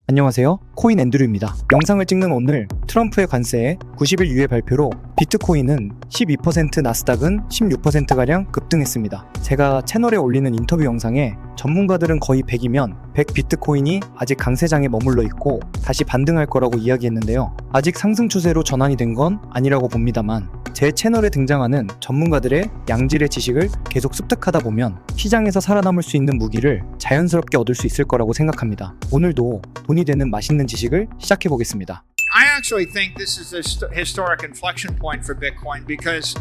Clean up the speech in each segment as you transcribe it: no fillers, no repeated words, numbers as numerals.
안녕하세요. 코인 앤드류입니다. 영상을 찍는 오늘 트럼프의 관세에 90일 유예 발표로 비트코인은 12%, 나스닥은 16%가량 급등했습니다. 제가 채널에 올리는 인터뷰 영상에 전문가들은 거의 100이면 100 비트코인이 아직 강세장에 머물러 있고 다시 반등할 거라고 이야기했는데요. 아직 상승 추세로 전환이 된 건 아니라고 봅니다만 제 채널에 등장하는 전문가들의 양질의 지식을 계속 습득하다 보면 시장에서 살아남을 수 있는 무기를 자연스럽게 얻을 수 있을 거라고 생각합니다. 오늘도 돈이 되는 맛있는 지식을 시작해 보겠습니다. I actually think this is a historic inflection point for Bitcoin because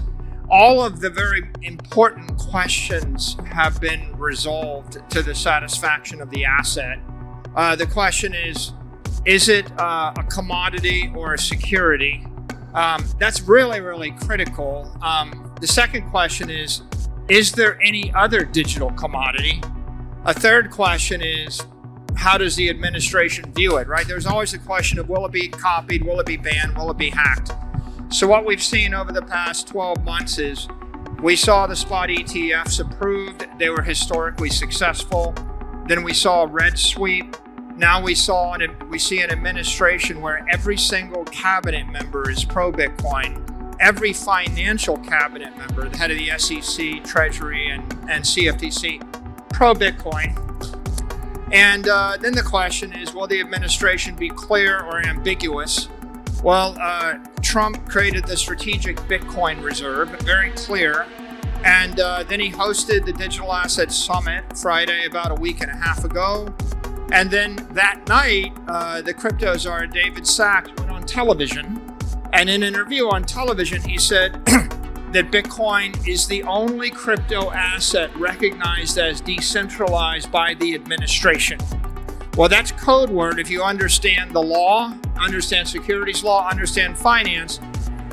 all of the very important questions have been resolved to the satisfaction of the asset. The question is it a commodity or a security? That's really, really critical. The second question is there any other digital commodity? A third question is, how does the administration view it, right? There's always the question of, will it be copied? Will it be banned? Will it be hacked? So what we've seen over the past 12 months is we saw the spot ETFs approved. They were historically successful. Then we saw a red sweep. Now we see an administration where every single cabinet member is pro-Bitcoin. Every financial cabinet member, the head of the SEC, Treasury, and CFTC, pro-Bitcoin. And then the question is, will the administration be clear or ambiguous? Well, Trump created the Strategic Bitcoin Reserve, very clear. And then he hosted the Digital Assets Summit Friday, about a week and a half ago. And then that night, the crypto czar David Sacks went on television. And in an interview on television, he said that Bitcoin is the only crypto asset recognized as decentralized by the administration. Well, that's code word if you understand the law, understand securities law, understand finance.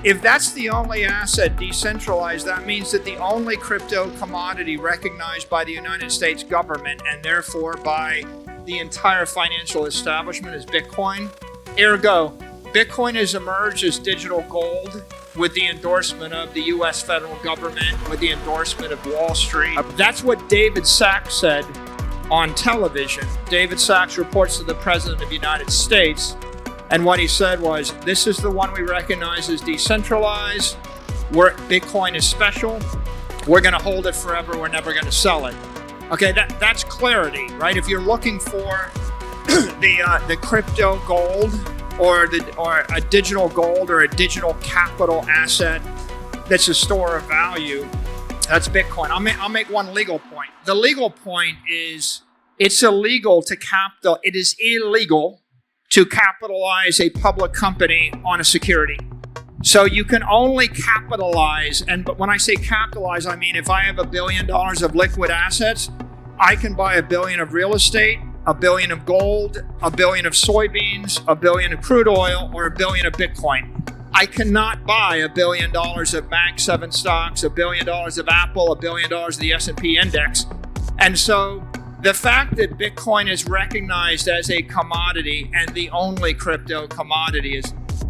If that's the only asset decentralized, that means that the only crypto commodity recognized by the United States government and therefore by the entire financial establishment is Bitcoin. Ergo, Bitcoin has emerged as digital gold with the endorsement of the US federal government, with the endorsement of Wall Street. That's what David Sacks said on television. David Sacks reports to the President of the United States, and what he said was, this is the one we recognize as decentralized, where Bitcoin is special, we're gonna hold it forever, we're never gonna sell it. Okay, that's clarity, right? If you're looking for the crypto gold or a digital gold or a digital capital asset that's a store of value, that's Bitcoin. I'll make one legal point. The legal point is it is illegal to capitalize a public company on a security. So you can only capitalize, but when I say capitalize, I mean if I have $1 billion of liquid assets, I can buy $1 billion of real estate, $1 billion of gold, $1 billion of soybeans, $1 billion of crude oil, or $1 billion of Bitcoin. I cannot buy $1 billion of Mag 7 stocks, $1 billion of Apple, $1 billion of the S&P index. And so the fact that Bitcoin is recognized as a commodity and the only crypto commodity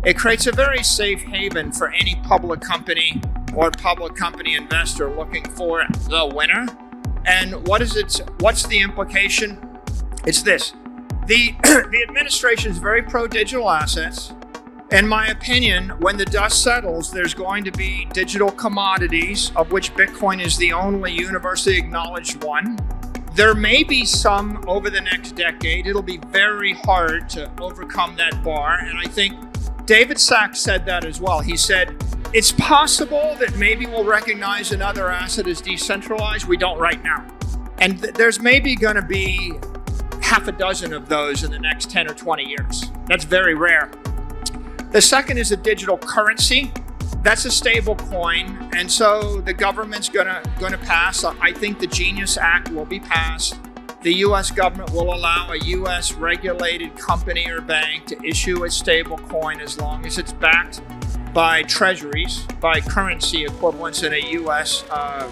it creates a very safe haven for any public company or public company investor looking for the winner. And what's the implication? It's this. The administration is very pro-digital assets. In my opinion, when the dust settles, there's going to be digital commodities, of which Bitcoin is the only universally acknowledged one. There may be some over the next decade. It'll be very hard to overcome that bar. And I think David Sacks said that as well. He said, it's possible that maybe we'll recognize another asset as decentralized. We don't right now. And there's maybe going to be half a dozen of those in the next 10 or 20 years. That's very rare. The second is a digital currency. That's a stable coin. And so the government's gonna pass. I think the Genius Act will be passed. The US government will allow a US regulated company or bank to issue a stable coin as long as it's backed by treasuries, by currency equivalents in a US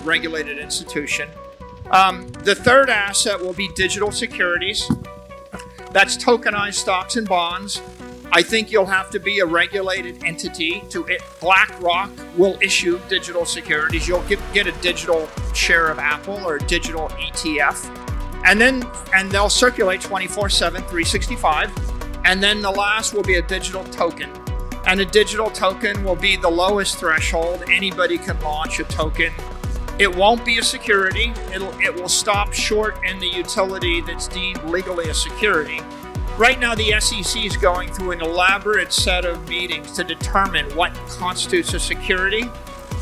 regulated institution. The third asset will be digital securities. That's tokenized stocks and bonds. I think you'll have to be a regulated entity to it. BlackRock will issue digital securities. You'll get a digital share of Apple or a digital ETF. And they'll circulate 24/7, 365. And then the last will be a digital token. And a digital token will be the lowest threshold. Anybody can launch a token. It won't be a security. It will stop short in the utility that's deemed legally a security. Right now, the SEC is going through an elaborate set of meetings to determine what constitutes a security.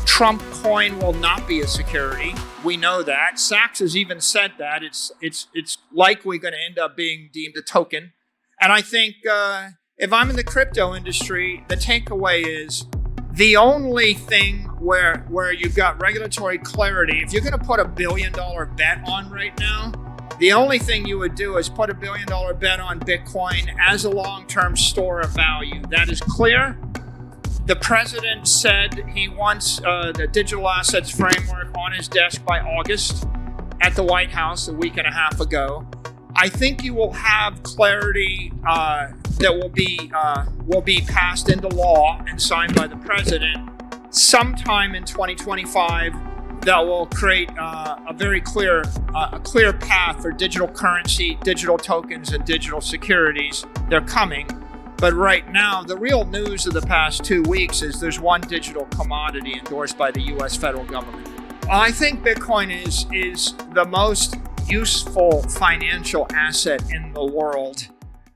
Trump coin will not be a security. We know that. Sachs has even said that it's likely going to end up being deemed a token. And I think if I'm in the crypto industry, the takeaway is the only thing where you've got regulatory clarity, if you're going to put $1 billion bet on right now, the only thing you would do is put $1 billion bet on Bitcoin as a long-term store of value. That is clear. The president said he wants the digital assets framework on his desk by August at the White House a week and a half ago. I think you will have clarity that will be passed into law and signed by the president sometime in 2025 that will create a very clear path for digital currency, digital tokens, and digital securities. They're coming. But right now, the real news of the past 2 weeks is there's one digital commodity endorsed by the U.S. federal government. I think Bitcoin is the most useful financial asset in the world.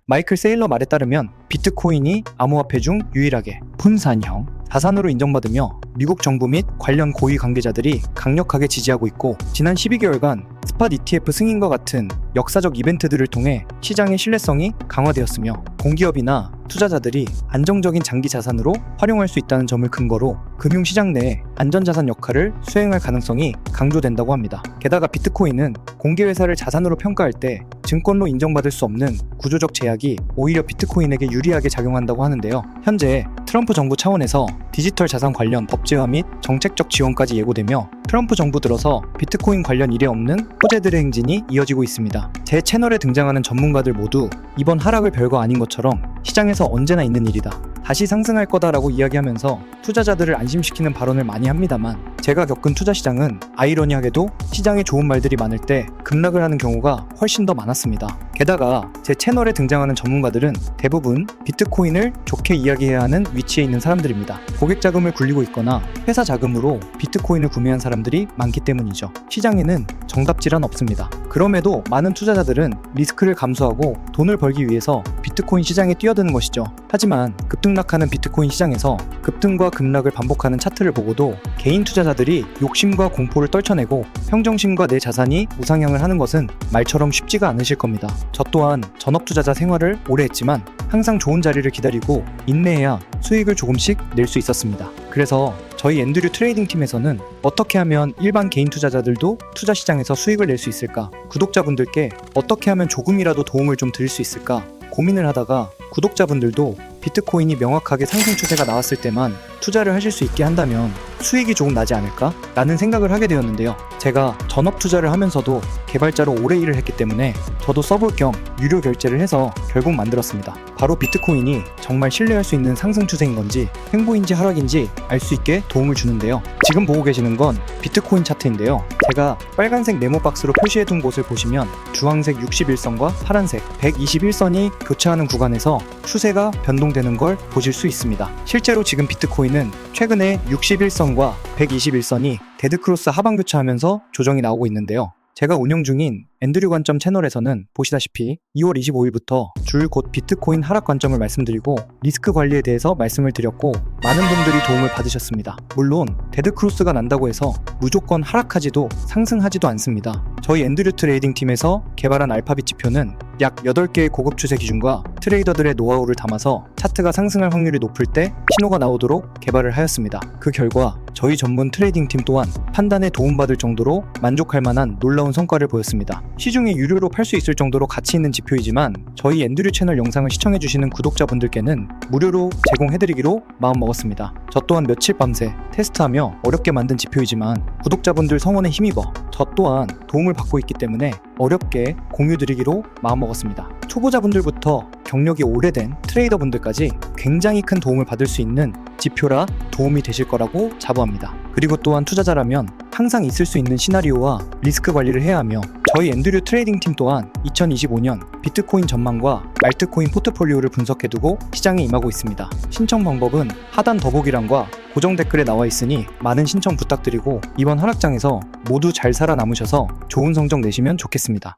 마이클 세일러 말에 따르면 비트코인이 암호화폐 중 유일하게 분산형 자산으로 인정받으며 미국 정부 및 관련 고위 관계자들이 강력하게 지지하고 있고, 지난 12개월간 스팟 ETF 승인과 같은 역사적 이벤트들을 통해 시장의 신뢰성이 강화되었으며 공기업이나 투자자들이 안정적인 장기 자산으로 활용할 수 있다는 점을 근거로 금융시장 내에 안전자산 역할을 수행할 가능성이 강조된다고 합니다. 게다가 비트코인은 공개회사를 자산으로 평가할 때 증권로 인정받을 수 없는 구조적 제약이 오히려 비트코인에게 유리하게 작용한다고 하는데요. 현재 트럼프 정부 차원에서 디지털 자산 관련 법제화 및 정책적 지원까지 예고되며 트럼프 정부 들어서 비트코인 관련 일에 없는 호재들의 행진이 이어지고 있습니다. 제 채널에 등장하는 전문가들 모두 이번 하락을 별거 아닌 것처럼 시장에서 언제나 있는 일이다, 다시 상승할 거다라고 이야기하면서 투자자들을 안심시키는 발언을 많이 합니다만, 제가 겪은 투자 시장은 아이러니하게도 시장에 좋은 말들이 많을 때 급락을 하는 경우가 훨씬 더 많았습니다. 게다가 제 채널에 등장하는 전문가들은 대부분 비트코인을 좋게 이야기해야 하는 위치에 있는 사람들입니다. 고객 자금을 굴리고 있거나 회사 자금으로 비트코인을 구매한 사람들이 많기 때문이죠. 시장에는 정답질은 없습니다. 그럼에도 많은 투자자들은 리스크를 감수하고 돈을 벌기 위해서 비트코인 시장에 뛰어드는 것이죠. 하지만 급등락하는 비트코인 시장에서 급등과 급락을 반복하는 차트를 보고도 개인 투자자들이 욕심과 공포를 떨쳐내고 평정심과 내 자산이 우상향을 하는 것은 말처럼 쉽지가 않으실 겁니다. 저 또한 전업투자자 생활을 오래 했지만 항상 좋은 자리를 기다리고 인내해야 수익을 조금씩 낼 수 있었습니다. 그래서 저희 앤드류 트레이딩 팀에서는 어떻게 하면 일반 개인 투자자들도 투자 시장에서 수익을 낼 수 있을까, 구독자분들께 어떻게 하면 조금이라도 도움을 좀 드릴 수 있을까 고민을 하다가 구독자분들도 비트코인이 명확하게 상승 추세가 나왔을 때만 투자를 하실 수 있게 한다면 수익이 조금 나지 않을까? 라는 생각을 하게 되었는데요. 제가 전업 투자를 하면서도 개발자로 오래 일을 했기 때문에 저도 써볼 겸 유료 결제를 해서 결국 만들었습니다. 바로 비트코인이 정말 신뢰할 수 있는 상승 추세인 건지 횡보인지 하락인지 알 수 있게 도움을 주는데요. 지금 보고 계시는 건 비트코인 차트인데요. 제가 빨간색 네모 박스로 표시해둔 곳을 보시면 주황색 61선과 파란색 121선이 교차하는 구간에서 추세가 변동되는 걸 보실 수 있습니다. 실제로 지금 비트코인은 최근에 61선과 121선이 데드크로스 하방 교차하면서 조정이 나오고 있는데요. 제가 운영 중인 앤드류 관점 채널에서는 보시다시피 2월 25일부터 줄곧 비트코인 하락 관점을 말씀드리고 리스크 관리에 대해서 말씀을 드렸고 많은 분들이 도움을 받으셨습니다. 물론 데드크로스가 난다고 해서 무조건 하락하지도 상승하지도 않습니다. 저희 앤드류 트레이딩 팀에서 개발한 알파빗 지표는 약 8개의 고급 추세 기준과 트레이더들의 노하우를 담아서 차트가 상승할 확률이 높을 때 신호가 나오도록 개발을 하였습니다. 그 결과 저희 전문 트레이딩 팀 또한 판단에 도움받을 정도로 만족할 만한 놀라운 성과를 보였습니다. 시중에 유료로 팔 수 있을 정도로 가치 있는 지표이지만 저희 앤드류 채널 영상을 시청해주시는 구독자분들께는 무료로 제공해드리기로 마음먹었습니다. 저 또한 며칠 밤새 테스트하며 어렵게 만든 지표이지만 구독자분들 성원에 힘입어 저 또한 도움을 받고 있기 때문에 어렵게 공유드리기로 마음먹었습니다. 초보자분들부터 경력이 오래된 트레이더분들까지 굉장히 큰 도움을 받을 수 있는 지표라 도움이 되실 거라고 자부합니다. 그리고 또한 투자자라면 항상 있을 수 있는 시나리오와 리스크 관리를 해야 하며 저희 앤드류 트레이딩 팀 또한 2025년 비트코인 전망과 알트코인 포트폴리오를 분석해두고 시장에 임하고 있습니다. 신청 방법은 하단 더보기란과 고정 댓글에 나와 있으니 많은 신청 부탁드리고 이번 하락장에서 모두 잘 살아남으셔서 좋은 성적 내시면 좋겠습니다.